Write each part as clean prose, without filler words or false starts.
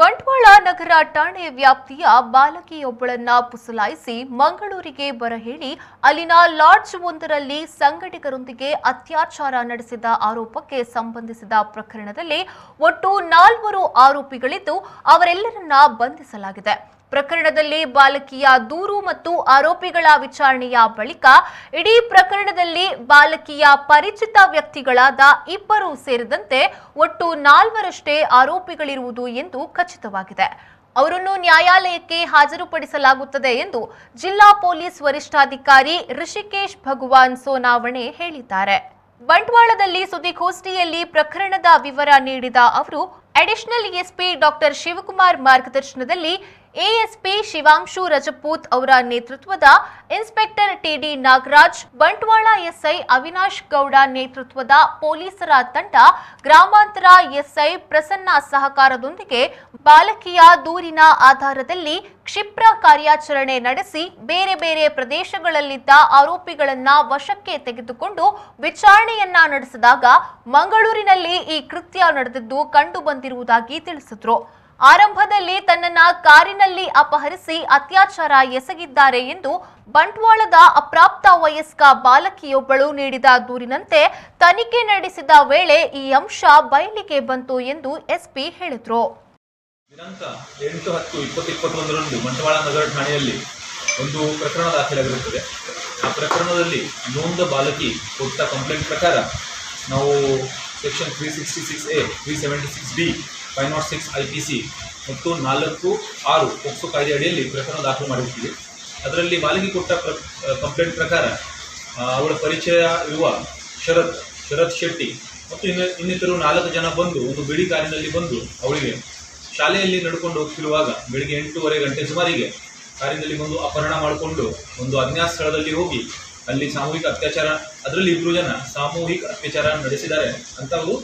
ಬಂಟ್ವಾಳ ನಗರ ಠಾಣೆ ವ್ಯಾಪ್ತಿಯ ಬಾಲಕಿಯೊಬ್ಬಳನ್ನ ಪುಸಲಾಯಿಸಿ ಮಂಗಳೂರಿಗೆ ಬರಹೇಳಿ ಅಲ್ಲಿನ ಲಾಡ್ಜ್ ಒಂದರಲ್ಲಿ ಸಂಘಟಕರೊಂದಿಗೆ ಅತ್ಯಾಚಾರ ನಡೆಸಿದ ಆರೋಪಕ್ಕೆ ಸಂಬಂಧಿಸಿದ ಪ್ರಕರಣದಲ್ಲಿ ಒಟ್ಟು 4 ಆರೋಪಿಗಳಿದ್ದು ಅವರೆಲ್ಲರನ್ನ ಬಂಧಿಸಲಾಗಿದೆ। ಪ್ರಕರಣದಲ್ಲಿ ಬಾಲಕಿಯ ದೂರು ಮತ್ತು ಆರೋಪಿಗಳ ವಿಚಾರಣೆಯ ಬಳಿಕ ಇಡೀ ಪ್ರಕರಣದಲ್ಲಿ ಬಾಲಕಿಯ ಪರಿಚಿತ ವ್ಯಕ್ತಿಗಳಾದ 2 ಸೇರಿದಂತೆ ಒಟ್ಟು 4ರಷ್ಟೇ ಆರೋಪಿಗಳಿರುವುದು ಎಂದು ಖಚಿತವಾಗಿದೆ। ಅವರನ್ನು ನ್ಯಾಯಾಲಯಕ್ಕೆ ಹಾಜರುಪಡಿಸಲಾಗುತ್ತದೆ ಎಂದು ಜಿಲ್ಲಾ ಪೊಲೀಸ್ ವರಿಷ್ಠಾಧಿಕಾರಿ ಋಷಿಕೇಶ್ ಭಗವಾನ್ ಸೋನಾವಣೆ ಹೇಳಿದ್ದಾರೆ। ಬಂಟ್ವಾಳದಲ್ಲಿ ಸುದ್ದಿಗೋಷ್ಠಿಯಲ್ಲಿ ಪ್ರಕರಣದ ವಿವರ ನೀಡಿದ ಅವರು ಅಡಿಷನಲ್ ಎಸ್ಪಿ ಡಾಕ್ಟರ್ ಶಿವಕುಮಾರ್ ಮಾರ್ಗದರ್ಶನದಲ್ಲಿ ಎಎಸ್ಪಿ ಶಿವಾಂಶು ರಜಪೂತ್ ಅವರ ನೇತೃತ್ವದ inspector TD Nagaraj, Bantwal SI Avinash Gowda ನೇತೃತ್ವದ ಪೊಲೀಸರ ತಂಡ ಗ್ರಾಮಾಂತರ ಎಸ್ಐ ಪ್ರಸನ್ನ ಸಹಕಾರದೊಂದಿಗೆ ಬಾಲಕಿಯ ದೂರಿನ ಆಧಾರದಲ್ಲಿ ಕ್ಷಿಪ್ರ ಕಾರ್ಯಾಚರಣೆ ನಡೆಸಿ ಬೇರೆ ಬೇರೆ ಪ್ರದೇಶಗಳಲ್ಲಿದ್ದ ಆರೋಪಿಗಳನ್ನ ವಶಕ್ಕೆ ತೆಗೆದುಕೊಂಡು ವಿಚಾರಣೆಯನ್ನ ನಡೆಸಿದಾಗ ಮಂಗಳೂರಿನಲ್ಲಿ ಈ ಕೃತ್ಯ ನಡೆದಿದ್ದು ಕಂಡುಬಂದಿರುವುದಾಗಿ ತಿಳಿಸಿದರು। ಆರಂಭದಲ್ಲಿ ತನ್ನನ್ನ ಕಾರಿನಲ್ಲಿ ಅಪಹರಿಸಿ ಅತ್ಯಾಚಾರ ಎಸಗಿದ್ದಾರೆ ಎಂದು ಬಂಟ್ವಾಳದ ಅಪ್ರಾಪ್ತ ವಯಸ್ಕ ಬಾಲಕಿಯೊಬ್ಬಳು ನೀಡಿದ ದೂರಿನಂತೆ ತನಿಖೆ ನಡೆಸಿದ ವೇಳೆ ಈ ಅಂಶ ಬಯಲಿಗೆ ಬಂತು ಎಂದು ಎಸ್ಪಿ ಹೇಳಿದರು। ದಿನಾಂಕ 8/10/2021ರಂದು ಬಂಟ್ವಾಳ ನಗರ ಠಾಣೆಯಲ್ಲಿ ಒಂದು ಪ್ರಕರಣ ದಾಖಲಾಗಿರುತ್ತದೆ। ಆ ಪ್ರಕರಣದಲ್ಲಿ ನೊಂದ ಬಾಲಕಿ ಕೊಟ್ಟ ಕಂಪ್ಲೇಂಟ್ ಪ್ರಕಾರ ನಾವು ಸೆಕ್ಷನ್ 366A, 376D, 506 IPC ಮತ್ತು 4(6) ಪೋಕ್ಸೋ ಕಾಯ್ದೆ ಅಡಿಯಲ್ಲಿ ಪ್ರಕರಣ ದಾಖಲು ಮಾಡಿರ್ತೀವಿ। ಅದರಲ್ಲಿ ಬಾಲಕಿ ಕೊಟ್ಟ ಕಂಪ್ಲೇಂಟ್ ಪ್ರಕಾರ ಅವಳ ಪರಿಚಯ ಇರುವ ಶರತ್ ಶೆಟ್ಟಿ ಮತ್ತು ಇನ್ನಿತರು 4 ಜನ ಬಂದು ಒಂದು ಬಿಡಿ ಕಾರಿನಲ್ಲಿ ಬಂದು ಅವಳಿಗೆ ಶಾಲೆಯಲ್ಲಿ ನಡ್ಕೊಂಡು ಹೋಗ್ತಿರುವಾಗ ಬೆಳಿಗ್ಗೆ 8:30 ಗಂಟೆ ಸುಮಾರಿಗೆ ಕಾರಿನಲ್ಲಿ ಬಂದು ಅಪಹರಣ ಮಾಡಿಕೊಂಡು ಒಂದು ಅಜ್ಞಾತ ಸ್ಥಳದಲ್ಲಿ ಹೋಗಿ ಅಲ್ಲಿ ಸಾಮೂಹಿಕ ಅತ್ಯಾಚಾರ, ಅದರಲ್ಲಿ 2 ಜನ ಸಾಮೂಹಿಕ ಅತ್ಯಾಚಾರ ನಡೆಸಿದ್ದಾರೆ ಅಂತ ಅವರು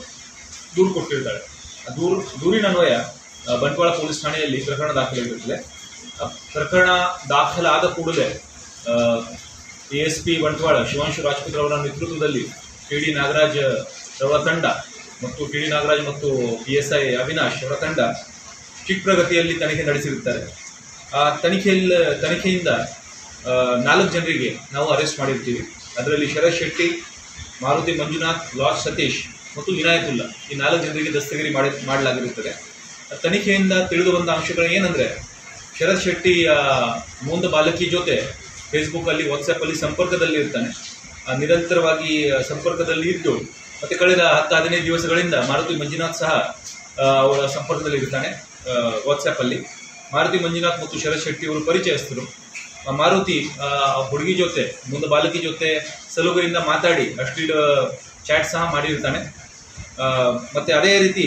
ದೂರು ಕೊಟ್ಟಿರ್ತಾಳೆ। ದೂರಿನನ್ವಯ ಬಂಟ್ವಾಳ ಪೊಲೀಸ್ ಠಾಣೆಯಲ್ಲಿ ಪ್ರಕರಣ ದಾಖಲಾಗಿರುತ್ತದೆ। ಪ್ರಕರಣ ದಾಖಲಾದ ಕೂಡಲೇ ಎಎಸ್ಪಿ ಬಂಟ್ವಾಳ ಶಿವಾಂಶು ರಾಜ್ಪೂತ್ ಅವರ ನೇತೃತ್ವದಲ್ಲಿ ಟಿಡಿ ನಾಗರಾಜ್ ಅವರ ತಂಡ ಮತ್ತು ಟಿಡಿ ನಾಗರಾಜ್ ಮತ್ತು PSI ಅವಿನಾಶ್ ಅವರ ತಂಡ ಕ್ಷಿಪ್ರಗತಿಯಲ್ಲಿ ತನಿಖೆ ನಡೆಸಿರುತ್ತಾರೆ। ಆ ತನಿಖೆಯಿಂದ 4 ಜನರಿಗೆ ನಾವು ಅರೆಸ್ಟ್ ಮಾಡಿರ್ತೀವಿ। ಅದರಲ್ಲಿ ಶರತ್ ಶೆಟ್ಟಿ, ಮಾರುತಿ ಮಂಜುನಾಥ್, ಲಾರ್ಡ್ ಸತೀಶ್ ಮತ್ತು ವಿನಾಯಕುಲ್ಲಾ, ಈ 4 ಜನರಿಗೆ ದಸ್ತಗಿರಿ ಮಾಡಲಾಗಿರುತ್ತದೆ। ತನಿಖೆಯಿಂದ ತಿಳಿದು ಬಂದ ಅಂಶಗಳು ಏನಂದರೆ, ಶರತ್ ಶೆಟ್ಟಿ ನೊಂದ ಬಾಲಕಿ ಜೊತೆ ಫೇಸ್ಬುಕ್ಕಲ್ಲಿ, ವಾಟ್ಸಪ್ಪಲ್ಲಿ ಸಂಪರ್ಕದಲ್ಲಿ ಇರ್ತಾನೆ, ನಿರಂತರವಾಗಿ ಸಂಪರ್ಕದಲ್ಲಿ ಇದ್ದು ಮತ್ತು ಕಳೆದ 10-15 ದಿವಸಗಳಿಂದ ಮಾರುತಿ ಮಂಜುನಾಥ್ ಸಹ ಅವರ ಸಂಪರ್ಕದಲ್ಲಿ ಇರ್ತಾನೆ ವಾಟ್ಸಪ್ಪಲ್ಲಿ। ಮಾರುತಿ ಮಂಜುನಾಥ್ ಮತ್ತು ಶರತ್ ಶೆಟ್ಟಿ ಅವರು ಪರಿಚಯಸ್ಥರು। ಮಾರುತಿ ಹುಡುಗಿ ಜೊತೆ, ನೊಂದ ಬಾಲಕಿ ಜೊತೆ ಸಲುಗೆಯಿಂದ ಮಾತಾಡಿ ಅಶ್ಲೀಲ ಚಾಟ್ ಸಹ ಮಾಡಿರ್ತಾನೆ। ಮತ್ತು ಅದೇ ರೀತಿ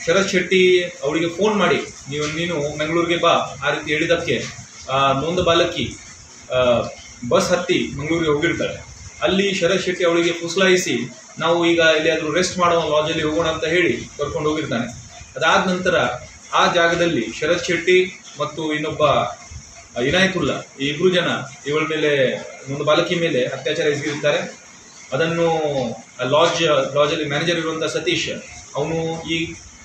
ಶರತ್ ಶೆಟ್ಟಿ ಅವಳಿಗೆ ಫೋನ್ ಮಾಡಿ ನೀನು ಮಂಗಳೂರಿಗೆ ಬಾ ಆ ರೀತಿ ಹೇಳಿದ್ದಕ್ಕೆ ನೊಂದ ಬಾಲಕಿ ಬಸ್ ಹತ್ತಿ ಮಂಗಳೂರಿಗೆ ಹೋಗಿರ್ತಾಳೆ। ಅಲ್ಲಿ ಶರತ್ ಶೆಟ್ಟಿ ಅವಳಿಗೆ ಪುಸಲಾಯಿಸಿ ನಾವು ಈಗ ಎಲ್ಲಿಯಾದರೂ ರೆಸ್ಟ್ ಮಾಡೋ ಲಾಜಲ್ಲಿ ಹೋಗೋಣ ಅಂತ ಹೇಳಿ ಕರ್ಕೊಂಡು ಹೋಗಿರ್ತಾನೆ। ಅದಾದ ನಂತರ ಆ ಜಾಗದಲ್ಲಿ ಶರತ್ ಶೆಟ್ಟಿ ಮತ್ತು ಇನ್ನೊಬ್ಬ ವಿನಾಯಕುಲ್ಲಾ, ಈ 2 ಜನ ಇವಳ ಮೇಲೆ, ಒಂದು ಬಾಲಕಿ ಮೇಲೆ ಅತ್ಯಾಚಾರ ಎಸಗಿರ್ತಾರೆ। ಅದನ್ನು ಲಾಜಲ್ಲಿ ಮ್ಯಾನೇಜರ್ ಇರುವಂಥ ಸತೀಶ್ ಅವನು ಈ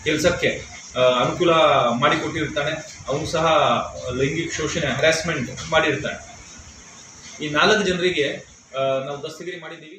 ಕೆಲಸಕ್ಕೆ ಅನುಕೂಲ ಮಾಡಿಕೊಟ್ಟಿರ್ತಾನೆ, ಅವನು ಸಹ ಲೈಂಗಿಕ ಶೋಷಣೆ, ಹ್ಯಾರಾಸ್ಮೆಂಟ್ ಮಾಡಿರ್ತಾನೆ। ಈ 4 ಜನರಿಗೆ ನಾವು ದಸ್ತಗಿರಿ ಮಾಡಿದ್ದೀವಿ।